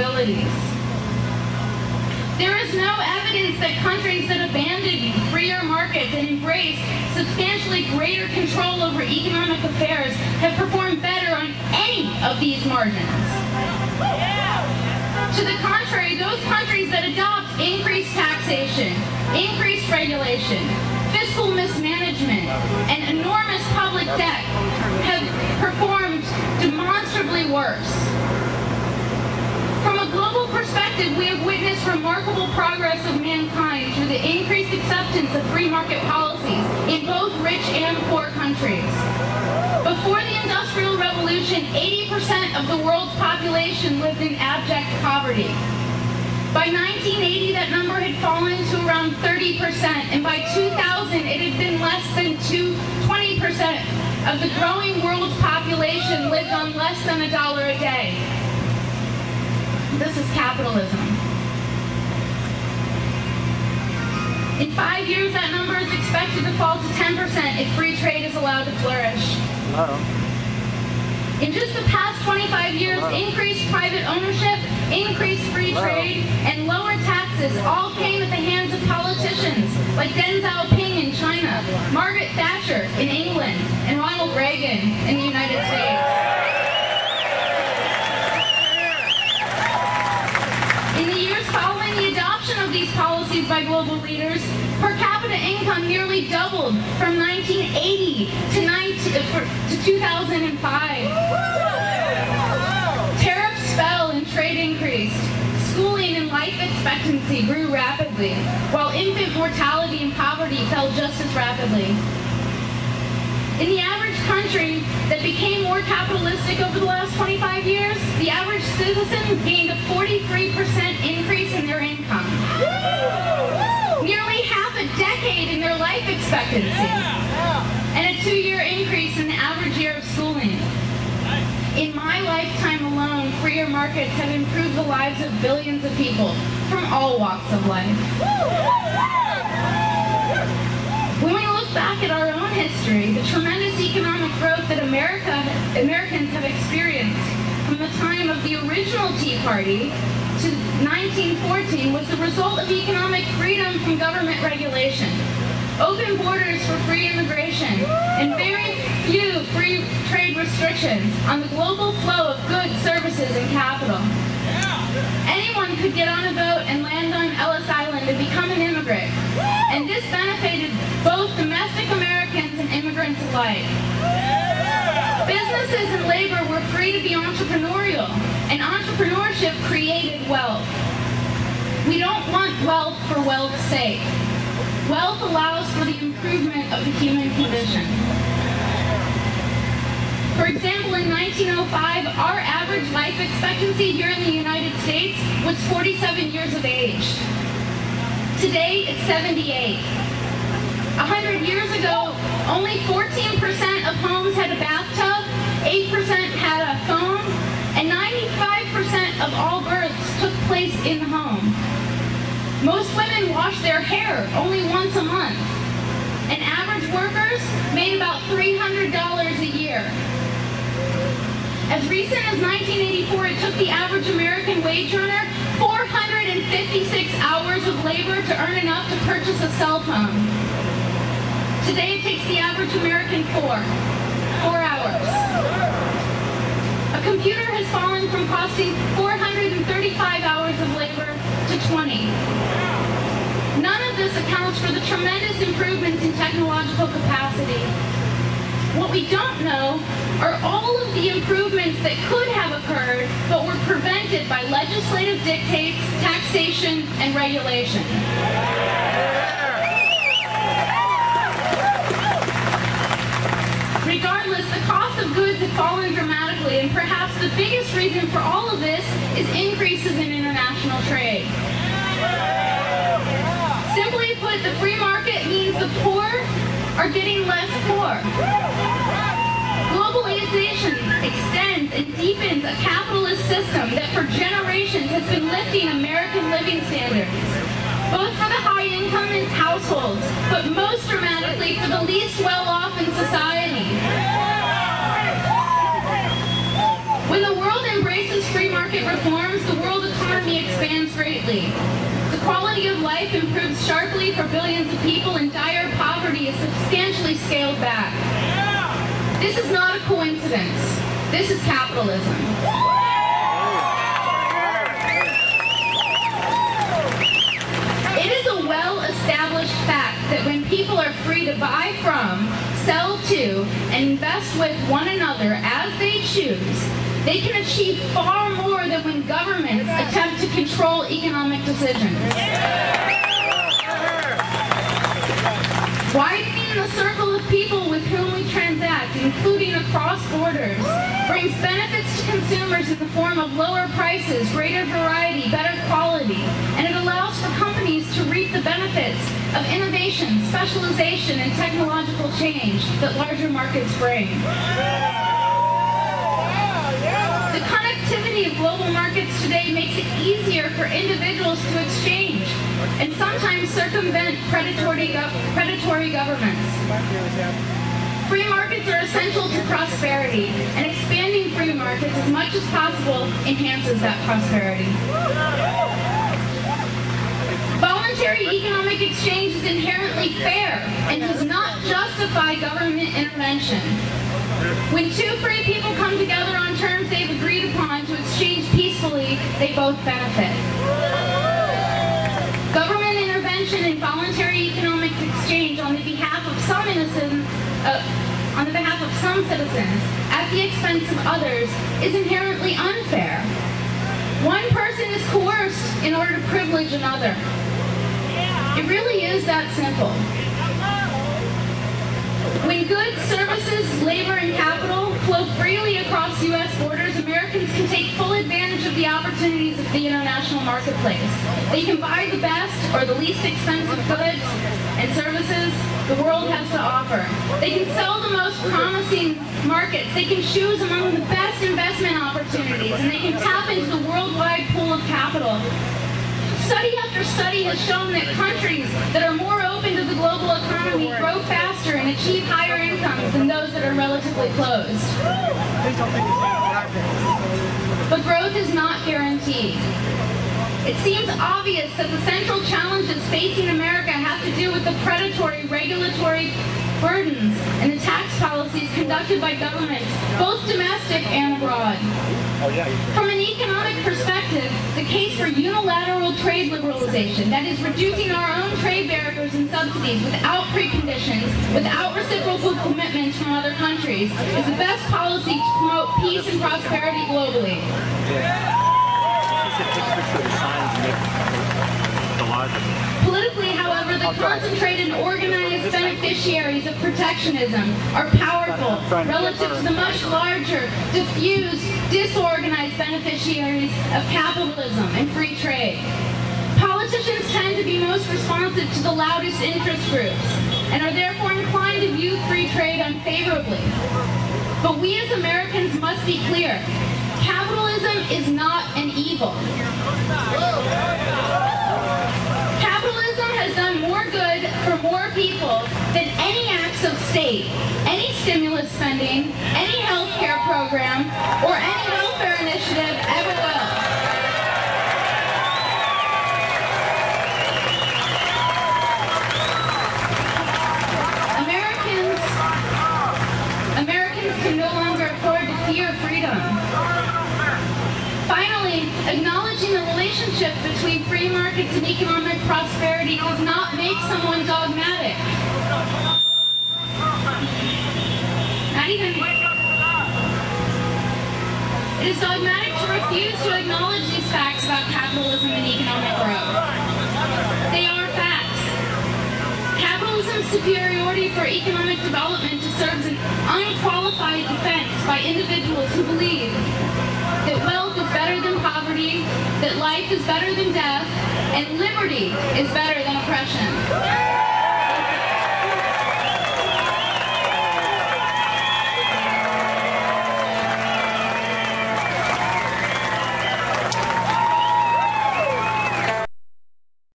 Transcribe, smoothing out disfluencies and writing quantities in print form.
capabilities. There is no evidence that countries that abandoned freer markets and embraced substantially greater control over economic affairs have performed better on any of these margins. To the contrary, those countries that adopt increased taxation, increased regulation, fiscal mismanagement, and enormous public debt have performed demonstrably worse. From a global perspective, we have witnessed remarkable progress of mankind through the increased acceptance of free market policies in both rich and poor countries. Before the Industrial Revolution, 80% of the world's population lived in abject poverty. By 1980, that number had fallen to around 30%, and by 2000, it had been less than 20% of the growing world's population lived on less than $1 a day. This is capitalism. In 5 years, that number is expected to fall to 10% if free trade is allowed to flourish. In just the past 25 years, increased private ownership, increased free trade, and lower taxes all came at the hands of politicians like Deng Xiaoping in China, Margaret Thatcher in England, and Ronald Reagan in the United States. In the years following the adoption of these policies by global leaders, per capita income nearly doubled from 1980 to 2005. Tariffs fell and trade increased. Schooling and life expectancy grew rapidly, while infant mortality and poverty fell just as rapidly. In the average country that became more capitalistic over the last 25 years, the average citizen gained a 43% increase in their income. Nearly half a decade in their life expectancy. And a 2-year increase in the average year of schooling. In my lifetime alone, freer markets have improved the lives of billions of people from all walks of life. When we look back at our own history, the tremendous economic growth that Americans have experienced from the time of the original Tea Party to 1914 was the result of economic freedom from government regulation, open borders for free immigration, and very few free trade restrictions on the global flow of goods, services, and capital. Anyone could get on a boat and land on Ellis Island and become an immigrant, and this benefited both domestic Americans and immigrants alike. Businesses and labor were free to be entrepreneurial, and entrepreneurship created wealth. We don't want wealth for wealth's sake. Wealth allows for the improvement of the human condition. For example, in 1905, our average life expectancy here in the United States was 47 years of age. Today, it's 78. 100 years ago, only 14% of homes had a bathtub, 8% had a phone, and 95% of all births took place in the home. Most women wash their hair only once a month, and average workers made about $300 a year. As recent as 1984, it took the average American wage earner 456 hours of labor to earn enough to purchase a cell phone. Today, it takes the average American 4 hours. A computer has fallen from costing 435 hours of labor to 20. None of this accounts for the tremendous improvements in technological capacity. What we don't know are all of the improvements that could have occurred but were prevented by legislative dictates, taxation, and regulation. Regardless, the cost of goods have fallen dramatically, and perhaps the biggest reason for all of this is increases in international trade. Simply put, the free market means the poor are getting less poor. Globalization extends and deepens a capitalist system that for generations has been lifting American living standards, both for the high-income households, but most dramatically for the least well-off in society. When the world embraces free market reforms, the world economy expands greatly. The quality of life improves sharply for billions of people, and dire poverty is substantially scaled back. This is not a coincidence. This is capitalism. It is a well-established fact that when people are free to buy from, sell to, and invest with one another as they choose, they can achieve far more than when governments attempt to control economic decisions. Widening the circle of people with whom we transact, including across borders, brings benefits to consumers in the form of lower prices, greater variety, better quality, and it allows for companies to reap the benefits of innovation, specialization, and technological change that larger markets bring. The connectivity of global markets today makes it easier for individuals to exchange and sometimes circumvent predatory governments. Free markets are essential to prosperity, and expanding free markets as much as possible enhances that prosperity. Voluntary economic exchange is inherently fair and does not justify government intervention. When two free people come together on terms they've agreed upon to exchange peacefully, they both benefit. Government intervention and voluntary economic exchange on the behalf of some citizens at the expense of others is inherently unfair. One person is coerced in order to privilege another. It really is that simple. When goods, services, labor, and capital flow freely across U.S. borders, Americans can take full advantage of the opportunities of the international marketplace. They can buy the best or the least expensive goods and services the world has to offer. They can sell the most promising markets. They can choose among the best investment opportunities, and they can tap into the worldwide pool of capital. Study after study has shown that countries that are more open to the global economy grow faster and achieve higher incomes than those that are relatively closed. But growth is not guaranteed. It seems obvious that the central challenges facing America have to do with the predatory regulatory burdens and the tax policies conducted by governments, both domestic and abroad. From an economic perspective, the case for unilateral trade liberalization, that is reducing our own trade barriers and subsidies without preconditions, without reciprocal commitments from other countries, is the best policy to promote peace and prosperity globally. Politically, however, the concentrated and organized beneficiaries of protectionism are powerful relative to the much larger, diffused, disorganized beneficiaries of capitalism and free trade. Politicians tend to be most responsive to the loudest interest groups and are therefore inclined to view free trade unfavorably. But we as Americans must be clear. Capitalism is not an evil. Capitalism has done more good for more people than any acts of state, any stimulus spending, any health care program, or any welfare initiative ever will. Americans can no longer afford to fear freedom. Finally, acknowledging the relationship between free markets and economic prosperity does not make someone dogmatic. It is dogmatic to refuse to acknowledge these facts about capitalism and economic growth. They are facts. Capitalism's superiority for economic development serves an unqualified defense by individuals who believe that wealth is better than poverty, that life is better than death, and liberty is better than oppression.